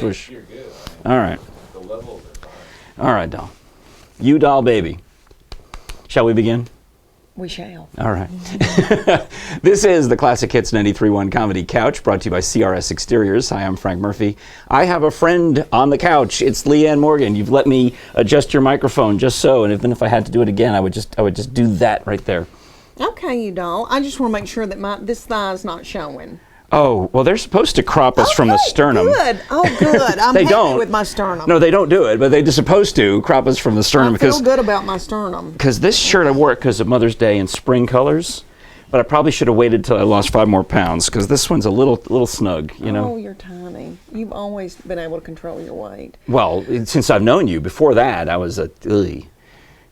Push. You're good. All right. The levels are fine. All right, doll. You doll baby. Shall we begin? We shall. All right. This is the Classic Hits 93.1 Comedy Couch, brought to you by CRS Exteriors. Hi, I'm Frank Murphy. I have a friend on the couch. It's Leanne Morgan. You've let me adjust your microphone just so, and even if I had to do it again, I would just do that right there. Okay, you doll. I just want to make sure that this thigh's not showing. Oh, well, they're supposed to crop us from the sternum. Good. Oh, good. I'm They happy don't. with my sternum. No, they don't do it, but they're supposed to crop us from the sternum I feel good about my sternum. because this shirt I wore because of Mother's Day in spring colors, but I probably should have waited till I lost 5 more pounds because this one's a little snug, you know. Oh, you're tiny. You've always been able to control your weight. Well, since I've known you, before that I was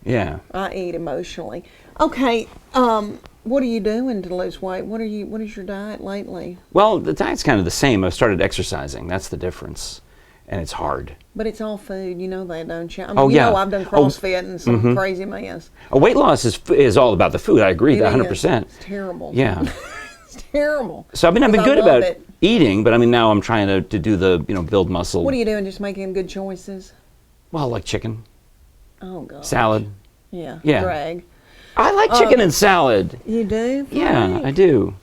yeah. I eat emotionally. Okay. What are you doing to lose weight? What is your diet lately? Well, the diet's kind of the same. I've started exercising. That's the difference, and it's hard. But it's all food. You know that, don't you? I mean, Oh, yeah. You know I've done CrossFit and some crazy mess. Weight loss is all about the food. I agree, It 100%. is. It's terrible. Yeah. It's terrible. So I've been 'Cause I good love about it. eating, but I mean now I'm trying to do the build muscle. What are you doing? Just making good choices? Well, like chicken, Oh, God. salad. Yeah. Yeah. Drag. I like chicken and salad. You do? Yeah, Frank? I do.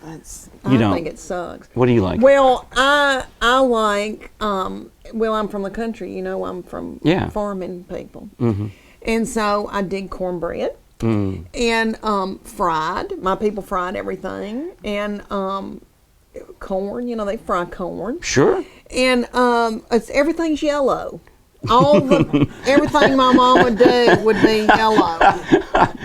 I don't. think it sucks. What do you like? Well, I like, well, I'm from the country, you know, I'm from farming people. Mm-hmm. And so I did cornbread and fried. My people fried everything. And corn, you know, they fry corn. Sure. And everything's yellow. Everything my mom would do would be yellow.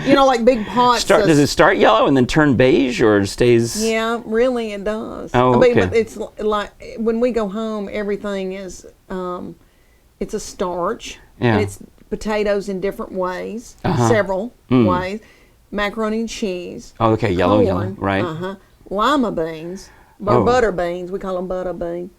You know, like big pots. Does it start yellow and then turn beige, or it stays? Yeah, really, it does. Oh, I mean, okay. but it's like when we go home, everything is it's a starch. Yeah. And it's potatoes in different ways, Uh-huh. several ways. Macaroni and cheese. Oh, okay, yellow, corn, right? Lima beans, or butter beans. We call them butter beans.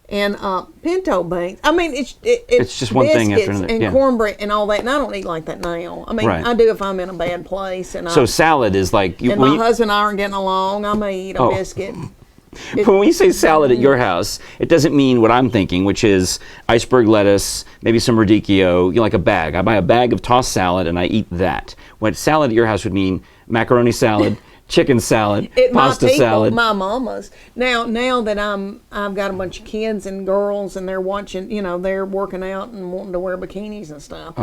And pinto beans. I mean, it's just one thing after another. And Yeah. cornbread and all that. And I don't eat like that now. I mean, Right. I do if I'm in a bad place. And So salad is like and my husband and I aren't getting along. I may eat a biscuit. When we say salad at your house, it doesn't mean what I'm thinking, which is iceberg lettuce, maybe some radicchio, like a bag. I buy a bag of tossed salad and I eat that. What salad at your house would mean macaroni salad, chicken salad, pasta salad. My mama's. Now that I've got a bunch of kids and girls and they're watching, you know, they're working out and wanting to wear bikinis and stuff.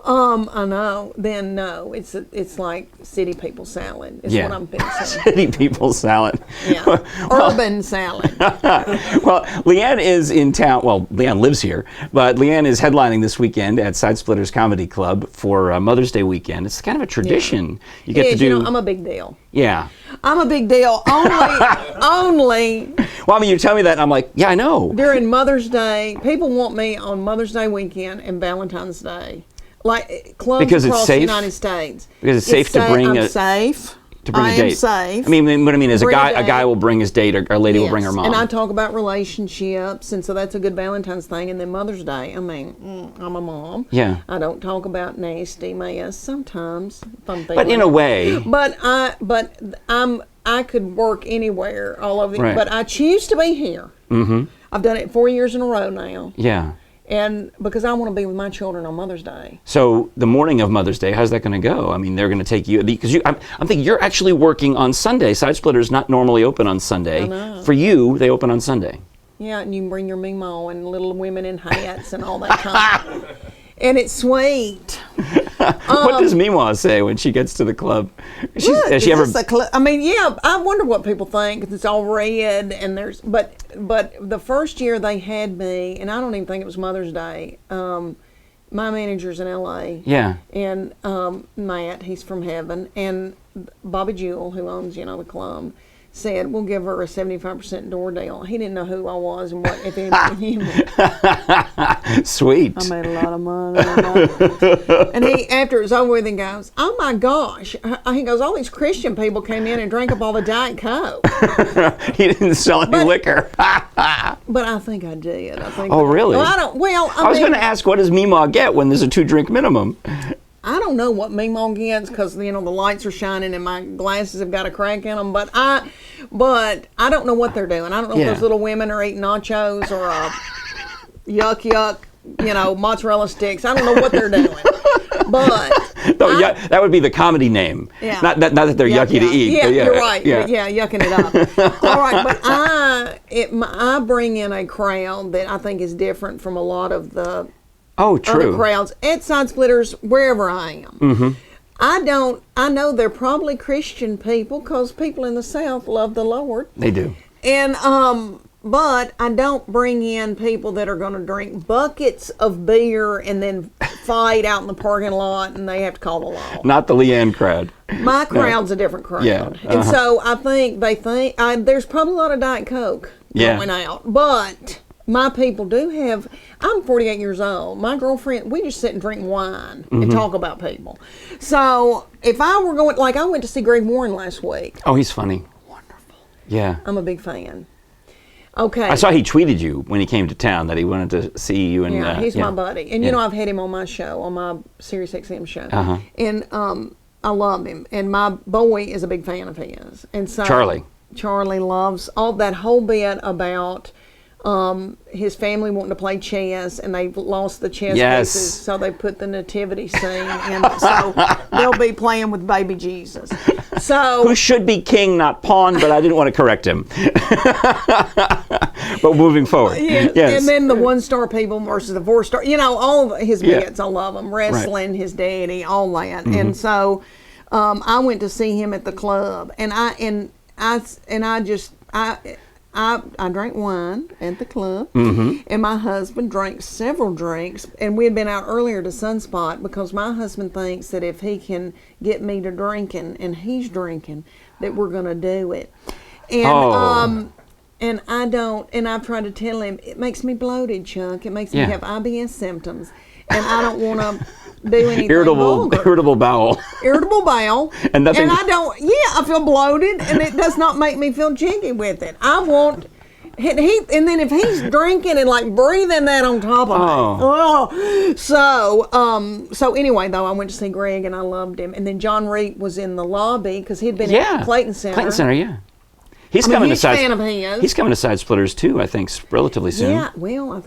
I know. Then no, it's like city people salad is what I'm picturing. City people salad. Yeah. Urban salad. Well, Leanne is in town. Well, Leanne lives here, but Leanne is headlining this weekend at Side Splitters Comedy Club for Mother's Day weekend. It's kind of a tradition. You get to do. You know, I'm a big deal. Yeah. I'm a big deal. Only. Well, I mean, you tell me that, and I'm like, yeah, I know. During Mother's Day, people want me on Mother's Day weekend and Valentine's Day. Like clubs Because it's across safe? the United States. Because it's safe to bring I'm safe. to bring I a date. am safe. I mean, what I mean is a Bring a guy date. will bring his date, or a lady will bring her mom. And I talk about relationships, and so that's a good Valentine's thing. And then Mother's Day, I mean, I'm a mom. Yeah. I don't talk about nasty mess sometimes. If I'm But in a way. But I could work anywhere, all over. Right. But I choose to be here. Mm-hmm. I've done it 4 years in a row now. Yeah. And because I want to be with my children on Mother's Day. So the morning of Mother's Day, how's that going to go? I mean, they're going to take you because I'm thinking you're actually working on Sunday. Side Splitters not normally open on Sunday. I know. For you, they open on Sunday. Yeah, and you can bring your Mimo and little women in hats and all that kind of. And it's sweet. What does Meemaw say when she gets to the club? Has she ever? I mean, yeah. I wonder what people think. 'Cause it's all red, and but the first year they had me, and I don't even think it was Mother's Day. My manager's in L.A. Yeah. And Matt, he's from heaven, and Bobby Jewell, who owns the club, said we'll give her a 75% door deal. He didn't know who I was and what if anybody knew me. Sweet. I made a lot of money. And he, after it was over with, he goes, "Oh my gosh!" He goes, "All these Christian people came in and drank up all the Diet Coke." He didn't sell any liquor. But I think I did. Oh, really? Well, I don't. Well, I was going to ask, what does Meemaw get when there's a 2-drink minimum? I don't know what Mimo gets because the lights are shining and my glasses have got a crack in them. But I don't know what they're doing. I don't know if those little women are eating nachos or yuck, mozzarella sticks. I don't know what they're doing. But no, that would be the comedy name. Yeah. Not that they're yucky to eat. Yeah, yeah, you're right. Yeah. Yucking it up. All right, but I bring in a crowd that I think is different from a lot of the other crowds at Side Splitters, wherever I am. Mm-hmm. I know they're probably Christian people because people in the South love the Lord. They do. And but I don't bring in people that are going to drink buckets of beer and then fight out in the parking lot and they have to call the law. Not the Leanne crowd. My crowd's a different crowd. Yeah. And so I think they think there's probably a lot of Diet Coke going out. But my people do have, I'm 48 years old. My girlfriend, we just sit and drink wine and talk about people. So if I were going, like I went to see Greg Warren last week. Oh, he's funny. Wonderful. Yeah. I'm a big fan. Okay. I saw he tweeted you when he came to town that he wanted to see you. And he's my buddy. And I've had him on my show, on my Sirius XM show. Uh-huh. And I love him. And my boy is a big fan of his. And so Charlie loves all that whole bit about his family wanting to play chess, and they've lost the chess pieces, so they put the nativity scene, and so they'll be playing with baby Jesus. So who should be king, not pawn, but I didn't want to correct him. But moving forward, yes. And then the 1-star people versus the 4-star, all of his bits, I love them. Wrestling, his daddy, all that, and so I went to see him at the club, and I drank wine at the club, and my husband drank several drinks, and we had been out earlier to Sunspot because my husband thinks that if he can get me to drinking, and he's drinking, that we're going to do it. And and I don't, and I've tried to tell him, it makes me bloated, Chuck. It makes me have IBS symptoms, and I don't want to do anything vulgar. Irritable bowel. Irritable bowel. And nothing. And I feel bloated, and it does not make me feel jiggy with it. I want, and then if he's drinking and like breathing that on top of me. So anyway, though, I went to see Greg, and I loved him. And then John Reap was in the lobby because he'd been at Clayton Center. Clayton Center, yeah. He's coming to Side. Fan of his. He's coming to Side Splitters too, I think, relatively soon. Yeah, well, I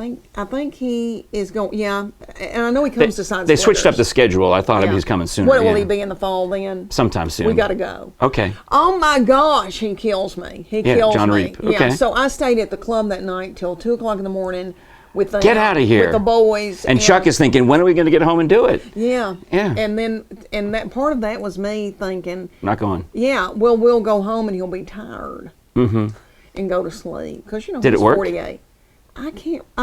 think he is going. Yeah, and I know he comes to Side Splitters. They switched up the schedule. I thought he was coming sooner. What will he be in the fall then? Sometime soon. We got to go. Okay. Oh my gosh, he kills me. He kills John me. Reap. Okay. Yeah. So I stayed at the club that night till 2:00 in the morning. With the, get out of here. With the boys. And Chuck is thinking, when are we going to get home and do it? Yeah. Yeah. And that part of that was me thinking. Not going. Yeah. Well, we'll go home and he'll be tired. Mm-hmm. And go to sleep because Did it work? 48. I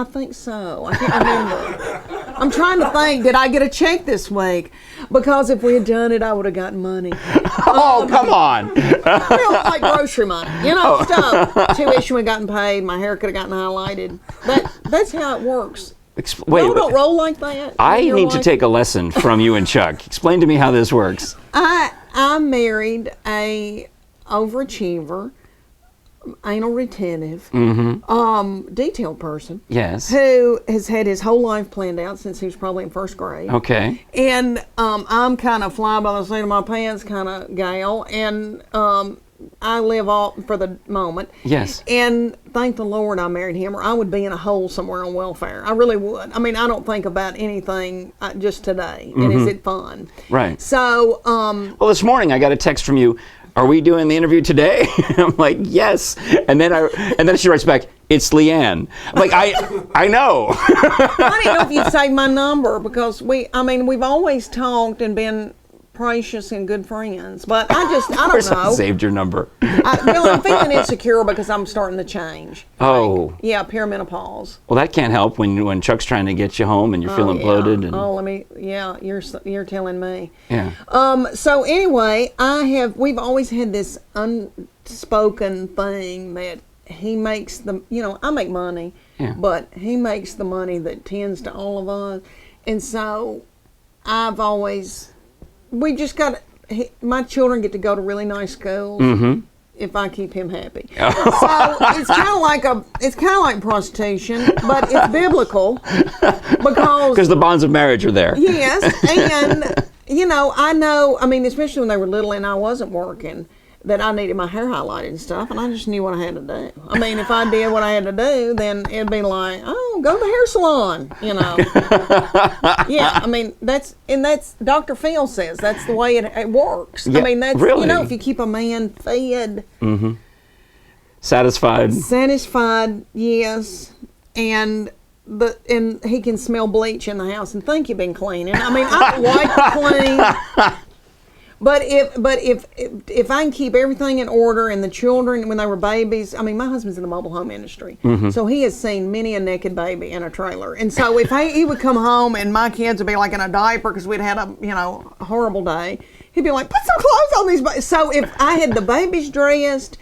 think so. I can't remember. I'm trying to think. Did I get a check this week? Because if we had done it, I would have gotten money. Oh, come on. Well, like grocery money, stuff. Tuition would have gotten paid. My hair could have gotten highlighted. That's how it works. Wait, don't roll like that. I need to take a lesson from you and Chuck. Explain to me how this works. I married a overachiever, anal retentive, detailed person. Yes. Who has had his whole life planned out since he was probably in first grade. Okay. And I'm kind of fly by the seat of my pants kind of gal, and I live all for the moment. Yes. And thank the Lord I married him, or I would be in a hole somewhere on welfare. I really would. I mean, I don't think about anything just today. And is it fun? Right. So. Well, this morning I got a text from you. Are we doing the interview today? I'm like, yes. And then she writes back, it's Leanne. I'm like, I know. I didn't know if you'd save my number because we've always talked and been precious and good friends, but I don't know. I saved your number. I'm feeling insecure because I'm starting to change. Oh. Yeah, perimenopause. Well, that can't help when Chuck's trying to get you home and you're feeling bloated. And you're telling me. Yeah. So anyway, we've always had this unspoken thing that he makes I make money, but he makes the money that tends to all of us, and so we just my children get to go to really nice schools if I keep him happy. So it's kind of like prostitution, but it's biblical because the bonds of marriage are there. Yes, and I know. I mean, especially when they were little and I wasn't working, that I needed my hair highlighted and stuff, and I just knew what I had to do. I mean, if I did what I had to do, then it'd be like, oh, go to the hair salon, you know. Yeah, I mean, that's Dr. Phil says that's the way it works. Yeah, I mean, that's, really? you know, if you keep a man fed. Mm-hmm. Satisfied, yes, and he can smell bleach in the house and think you've been cleaning. I mean, I don't like to clean. But if I can keep everything in order, and the children when they were babies, I mean, my husband's in the mobile home industry, so he has seen many a naked baby in a trailer. And so if he would come home and my kids would be like in a diaper because we'd had a horrible day, he'd be like, put some clothes on these babies. So if I had the babies dressed,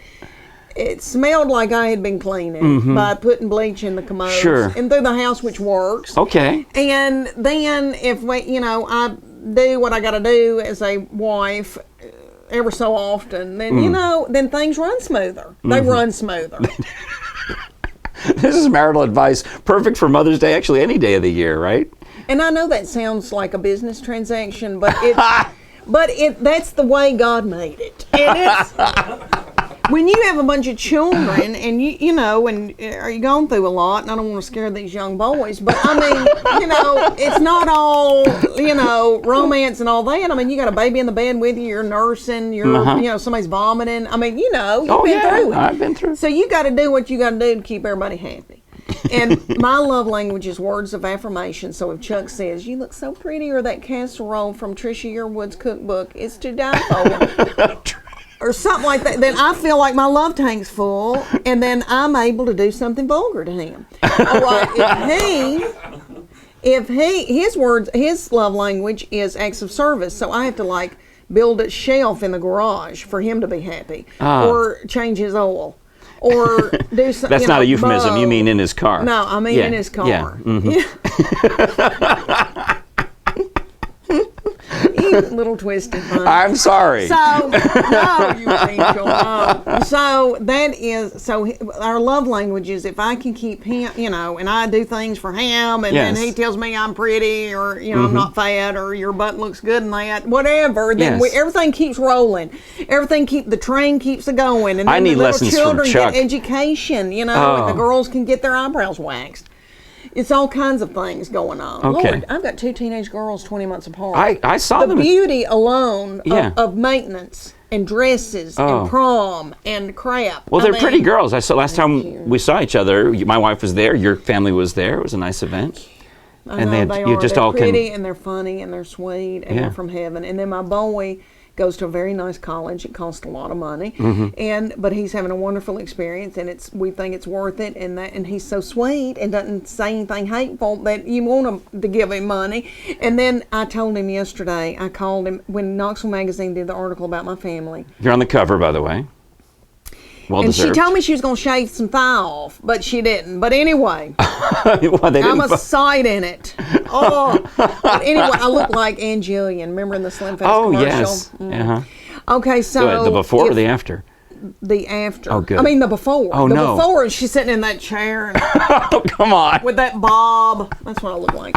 it smelled like I had been cleaning by putting bleach in the commodes and through the house, which works. Okay. And then if I do what I got to do as a wife ever so often, then then things run smoother. They run smoother. This is marital advice, perfect for Mother's Day, actually any day of the year, right? And I know that sounds like a business transaction, but that's the way God made it. And it's when you have a bunch of children and you know, and are you going through a lot, and I don't want to scare these young boys, but I mean, it's not all, romance and all that. I mean, you got a baby in the bed with you, you're nursing, you're, somebody's vomiting. I mean, you've been through it. I've been through it. So you got to do what you got to do to keep everybody happy. And my love language is words of affirmation. So if Chuck says, you look so pretty, or that casserole from Trisha Yearwood's cookbook is to die for, or something like that, then I feel like my love tank's full, and then I'm able to do something vulgar to him. All right, his love language is acts of service, so I have to build a shelf in the garage for him to be happy, or change his oil, or do something. That's not a euphemism. You mean in his car? No, I mean in his car. Yeah. Mm-hmm. Little twisted mind. I'm sorry. So, no, you angel, no. So our love language is if I can keep him, and I do things for him, and then he tells me I'm pretty, or, I'm not fat, or your butt looks good in that, whatever, then everything keeps rolling. The train keeps going. And then I need the little lessons children from Chuck. get education, and the girls can get their eyebrows waxed. It's all kinds of things going on. Okay. Lord, I've got 2 teenage girls 20 months apart. I saw them. The beauty alone of maintenance and dresses and prom and crap. Well, they're pretty girls. I saw last time we saw each other, my wife was there, your family was there. It was a nice event. I know, they are. They're pretty and they're funny and they're sweet and they're from heaven. And then my boy goes to a very nice college. It costs a lot of money, but he's having a wonderful experience, and we think it's worth it. And he's so sweet and doesn't say anything hateful that you want to give him money. And then I told him yesterday. I called him when Knoxville magazine did the article about my family. You're on the cover, by the way. Well and deserved. She told me she was going to shave some thigh off, but she didn't. But anyway, I'm a sight in it. Oh, but anyway, I look like Ann Jillian. Remember in the Slim Fast commercial? Yes. Okay, so good. The before or the after? The after. Oh, good. I mean the before. Oh, no. The before, she's sitting in that chair. And oh, come on. With that bob. That's what I look like.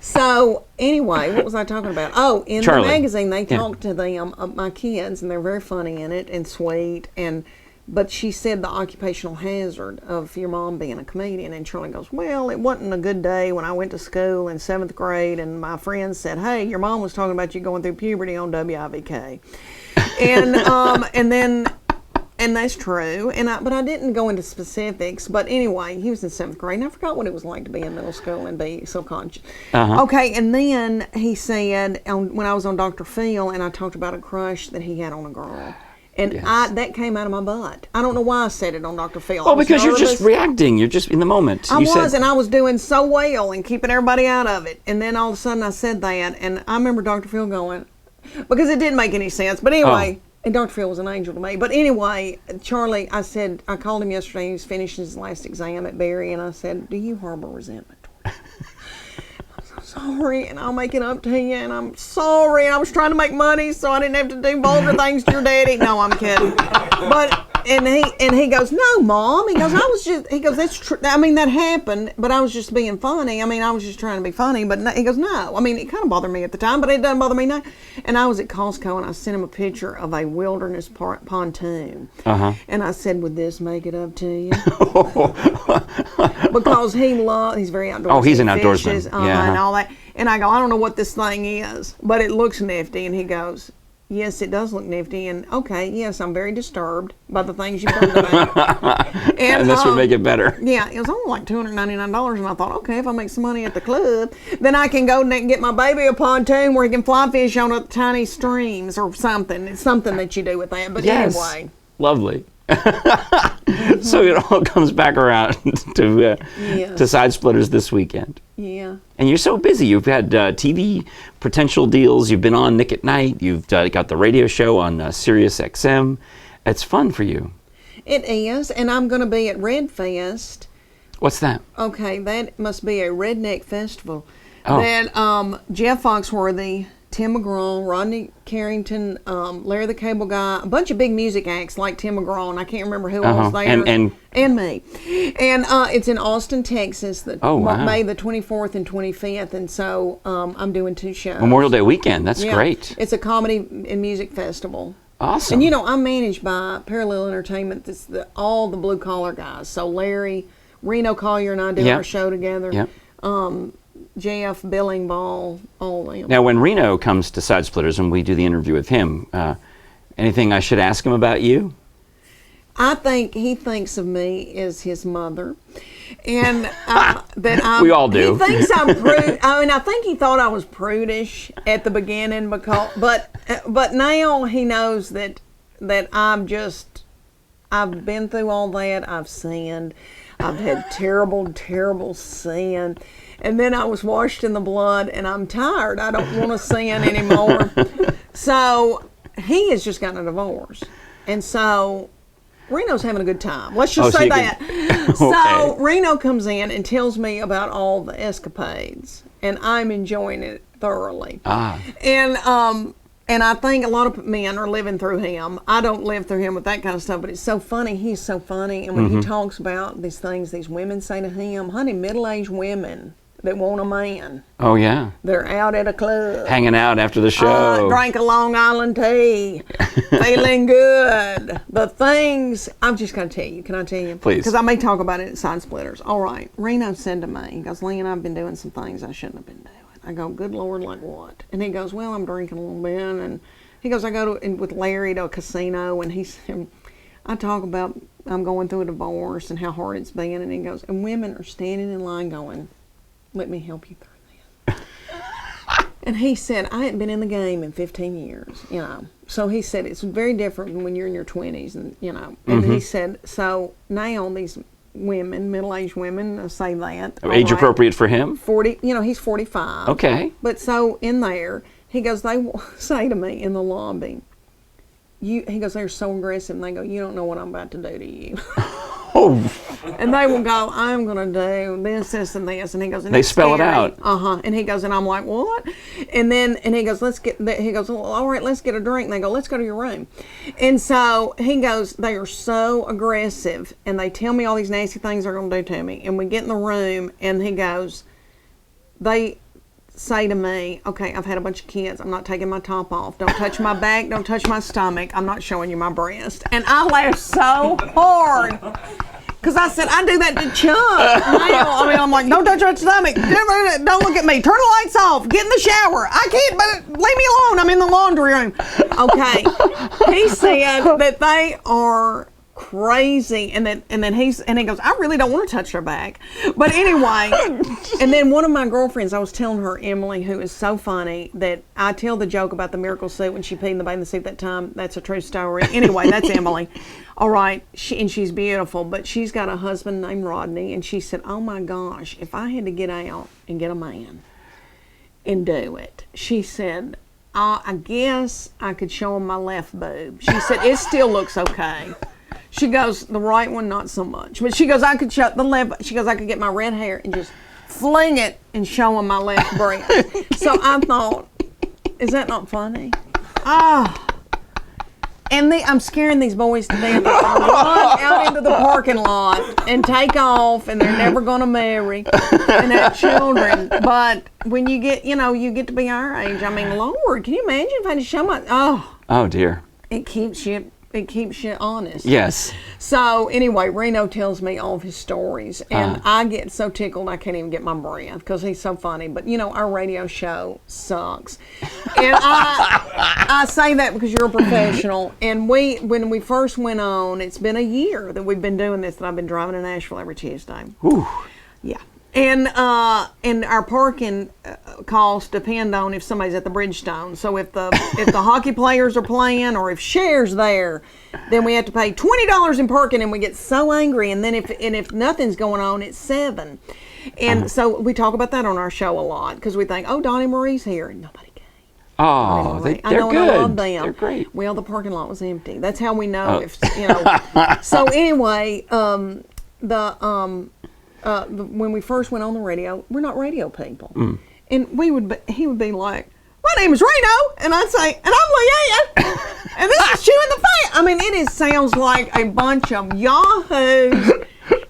So anyway, what was I talking about? Oh, in Charlie. The magazine, they talked to them, my kids, and they're very funny in it and sweet But she said the occupational hazard of your mom being a comedian, and Charlie goes, well, it wasn't a good day when I went to school in 7th grade, and my friends said, hey, your mom was talking about you going through puberty on WIVK. And that's true, but I didn't go into specifics. But anyway, he was in 7th grade, and I forgot what it was like to be in middle school and be so conscious. Okay, and then he said, when I was on Dr. Phil, and I talked about a crush that he had on a girl. And that came out of my butt. I don't know why I said it on Dr. Phil. Well, because you're just reacting. You're just in the moment. And I was doing so well and keeping everybody out of it. And then all of a sudden I said that. And I remember Dr. Phil going, because it didn't make any sense. But anyway, and Dr. Phil was an angel to me. But anyway, Charlie, I called him yesterday. He was finishing his last exam at Berry. And I said, do you harbor resentment toward me? Sorry, and I'll make it up to you, and I'm sorry, and I was trying to make money so I didn't have to do vulgar things to your daddy. No, I'm kidding. But and he goes, no, Mom. He goes, that's true. I mean, that happened, but I was just being funny. I mean, I was just trying to be funny. But no, he goes, no. I mean, it kind of bothered me at the time, but it doesn't bother me now. And I was at Costco, and I sent him a picture of a wilderness pontoon. And I said, would this make it up to you? Because he's very outdoorsy. Oh, he's an outdoorsman. And all that. And I go, I don't know what this thing is, but it looks nifty. And he goes, yes, it does look nifty. And okay, yes, I'm very disturbed by the things you've done today. And this would make it better. Yeah, it was only like $299. And I thought, okay, if I make some money at the club, then I can go and get my baby a pontoon where he can fly fish on a tiny streams or something. It's something that you do with that. But anyway. Lovely. So it all comes back around to Side Splitters this weekend. Yeah. And you're so busy. You've had TV potential deals. You've been on Nick at Night. You've got the radio show on Sirius XM. It's fun for you. It is. And I'm going to be at Red Fest. What's that? Okay, that must be a redneck festival. Oh. That Jeff Foxworthy, Tim McGraw, Rodney Carrington, Larry the Cable Guy, a bunch of big music acts like Tim McGraw, and I can't remember who else there. And me. And it's in Austin, Texas, May the 24th and 25th, and so I'm doing 2 shows. Memorial Day weekend, that's great. It's a comedy and music festival. Awesome. And I'm managed by Parallel Entertainment. It's all the blue collar guys. So Larry, Reno Collier and I do our show together. Yep. Jeff, Billingball, all of them. Now, when Reno comes to Side Splitters and we do the interview with him, anything I should ask him about you? I think he thinks of me as his mother, and that I'm. We all do. He thinks I'm prude. I mean, I think he thought I was prudish at the beginning but now he knows that I've been through all that. I've sinned. I've had terrible, terrible sin. And then I was washed in the blood, and I'm tired. I don't want to sin anymore. So he has just gotten a divorce. And so Reno's having a good time. Let's just say that. Okay. So Reno comes in and tells me about all the escapades, and I'm enjoying it thoroughly. And I think a lot of men are living through him. I don't live through him with that kind of stuff, but it's so funny. He's so funny. And when he talks about these things these women say to him, honey, middle-aged women that want a man. Oh, yeah. They're out at a club. Hanging out after the show. Drank a Long Island tea. Feeling good. The things, I'm just going to tell you. Can I tell you? Please. Because I may talk about it at Side Splitters. All right. Reno said to me, he goes, Leanne, I've been doing some things I shouldn't have been doing. I go, good Lord, like what? And he goes, well, I'm drinking a little bit. And he goes, I go with Larry to a casino, and I talk about I'm going through a divorce and how hard it's been. And he goes, and women are standing in line going, let me help you through this. And he said, I hadn't been in the game in 15 years, So he said, it's very different when you're in your 20s, and And he said, so now these women, middle-aged women, say that. Age appropriate for him? 40, he's 45. Okay. But so in there, he goes, they say to me in the lobby, he goes, they're so aggressive, and they go, you don't know what I'm about to do to you. Oh. And they will go, I'm going to do this, this, and this. And he goes, and they spell it out. And he goes, and I'm like, what? And he goes, well, all right, let's get a drink. And they go, let's go to your room. And so he goes, they are so aggressive, and they tell me all these nasty things they're going to do to me. And we get in the room, and he goes, they say to me, okay, I've had a bunch of kids. I'm not taking my top off. Don't touch my back. Don't touch my stomach. I'm not showing you my breast. And I laughed so hard. Because I said, I do that to Chuck. I'm like, don't touch my stomach. Don't look at me. Turn the lights off. Get in the shower. I can't, but leave me alone. I'm in the laundry room. Okay. He said that they are crazy, and then he goes, I really don't want to touch her back. But anyway, and then one of my girlfriends, I was telling her, Emily, who is so funny, that I tell the joke about the miracle suit when she peed in the bathing suit that time. That's a true story. Anyway, that's Emily. All right, she's beautiful, but she's got a husband named Rodney, and she said, oh my gosh, if I had to get out and get a man and do it, she said, I guess I could show him my left boob. She said, it still looks okay. She goes, the right one, not so much. But she goes, I could show the left. She goes, I could get my red hair and just fling it and show him my left breast. So I thought, is that not funny? And I'm scaring these boys to death. They're gonna run out into the parking lot and take off, and they're never going to marry and have children. But when you get, you get to be our age. I mean, Lord, can you imagine if I had to show my? Oh dear. It keeps you honest. Yes. So anyway, Reno tells me all of his stories, and I get so tickled I can't even get my breath because he's so funny. But our radio show sucks, and I say that because you're a professional. And when we first went on, it's been a year that we've been doing this. That I've been driving to Nashville every Tuesday. Whew. Yeah. And our parking costs depend on if somebody's at the Bridgestone. So if the hockey players are playing or if Cher's there, then we have to pay $20 in parking, and we get so angry. And then if nothing's going on, it's $7. And so we talk about that on our show a lot because we think, oh, Donnie Marie's here, and nobody came. Oh, they're good. I love them. They're great. Well, the parking lot was empty. That's how we know if So anyway, when we first went on the radio, we're not radio people. And he would be like, my name is Reno, and I'd say, and I'm Leanne, and this is Chewing the Fat. I mean, it sounds like a bunch of yahoos.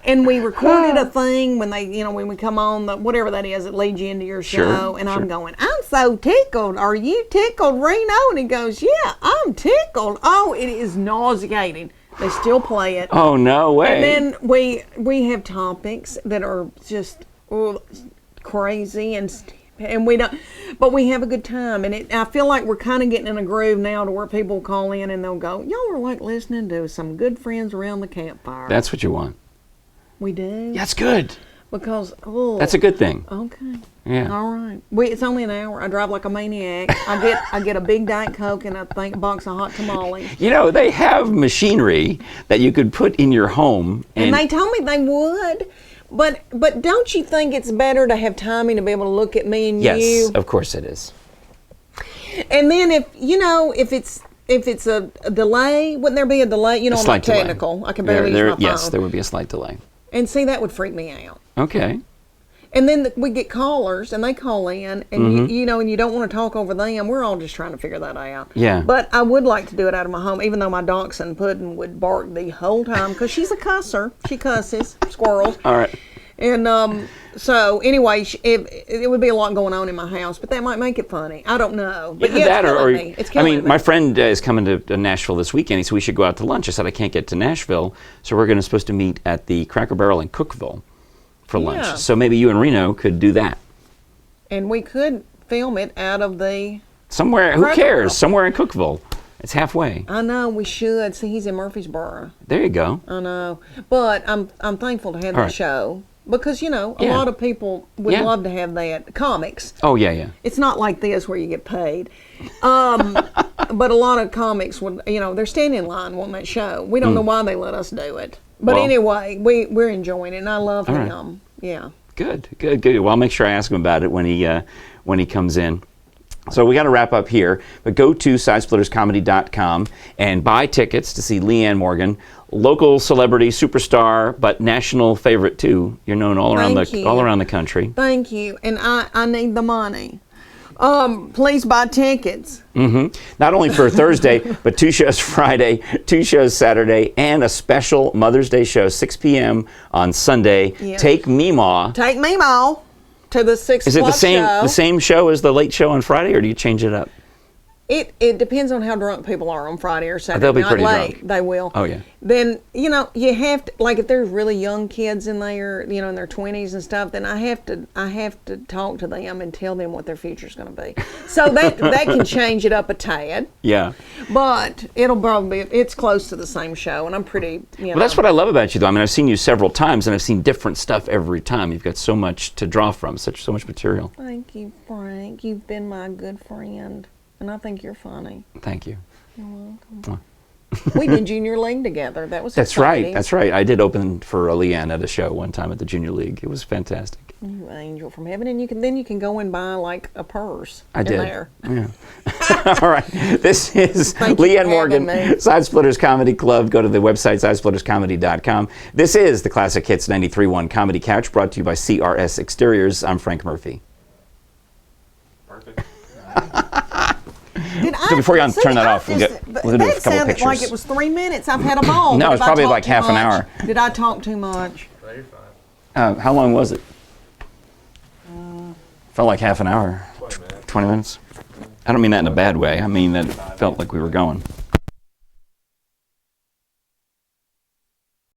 And we recorded a thing when when we come on, whatever that is that leads you into your show. And I'm going, I'm so tickled. Are you tickled, Reno? And he goes, yeah, I'm tickled. Oh, it is nauseating. They still play it. Oh, no way. And then we have topics that are just crazy and we don't, but we have a good time. And I feel like we're kind of getting in a groove now to where people call in and they'll go, y'all are like listening to some good friends around the campfire. That's what you want. We do? That's good. Because, that's a good thing. Okay. Yeah. All right. It's only an hour. I drive like a maniac. I get a big Diet Coke and a box of hot tamales. They have machinery that you could put in your home. And they told me they would. But don't you think it's better to have timing to be able to look at me and you? Yes, of course it is. And then if it's a delay, wouldn't there be a delay? I'm not technical. Delay. I can barely use my phone. Yes, there would be a slight delay. And see, that would freak me out. Okay. And then we get callers, and they call in, and and you don't want to talk over them. We're all just trying to figure that out. Yeah. But I would like to do it out of my home, even though my dachshund Puddin would bark the whole time because she's a cusser. She cusses squirrels. All right. And so anyway, it would be a lot going on in my house, but that might make it funny. I don't know. But it's killing me. My friend is coming to Nashville this weekend. He said we should go out to lunch. I said I can't get to Nashville, so we're supposed to meet at the Cracker Barrel in Cookeville for lunch. So maybe you and Reno could do that. And we could film it out of the somewhere. Who cares? Somewhere in Cookeville. It's halfway. I know, we should. See, he's in Murfreesboro. There you go. I know. But I'm thankful to have the show. Because, a lot of people would love to have that. Comics. Oh, yeah. It's not like this where you get paid. But a lot of comics would, they're standing in line wanting that show. We don't know why they let us do it. But anyway, we're enjoying it, and I love him. Right. Yeah. Good. Well, I'll make sure I ask him about it when he comes in. So we got to wrap up here, but go to sidesplitterscomedy.com and buy tickets to see Leanne Morgan, local celebrity, superstar, but national favorite too. You're known all around the country. Thank you, and I need the money. Please buy tickets. Not only for Thursday, but 2 shows Friday, 2 shows Saturday, and a special Mother's Day show, 6 p.m. on Sunday. Yes. Take Meemaw. Take Meemaw to the 6 o'clock show. Is it the same show as the late show on Friday, or do you change it up? It depends on how drunk people are on Friday or Saturday. They'll be pretty drunk. They will. Oh, yeah. Then, you have to, like if there's really young kids in there, in their 20s and stuff, then I have to talk to them and tell them what their future's going to be. So that can change it up a tad. Yeah. But it'll probably it's close to the same show, and I'm pretty, Well, that's what I love about you, though. I mean, I've seen you several times, and I've seen different stuff every time. You've got so much to draw from, so much material. Thank you, Frank. You've been my good friend. And I think you're funny. Thank you. You're welcome. We did Junior League together. That's exciting. That's right. I did open for Leanne at a show one time at the Junior League. It was fantastic. You angel from heaven, and you can go and buy like a purse. I did. There. Yeah. All right. This is Leanne Morgan, Side Splitters Comedy Club. Go to the website sidesplitterscomedy.com. This is the Classic Hits 93.1 Comedy Couch, brought to you by CRS Exteriors. I'm Frank Murphy. Perfect. So before you turn that off, we'll do a couple that sounded pictures. like it was 3 minutes. I've had a ball. No, it's probably like half an much? hour. Did I talk too much? No, you're fine. How long was it? Felt like half an hour. 20 minutes. 20 minutes? I don't mean that in a bad way. I mean that felt like we were going.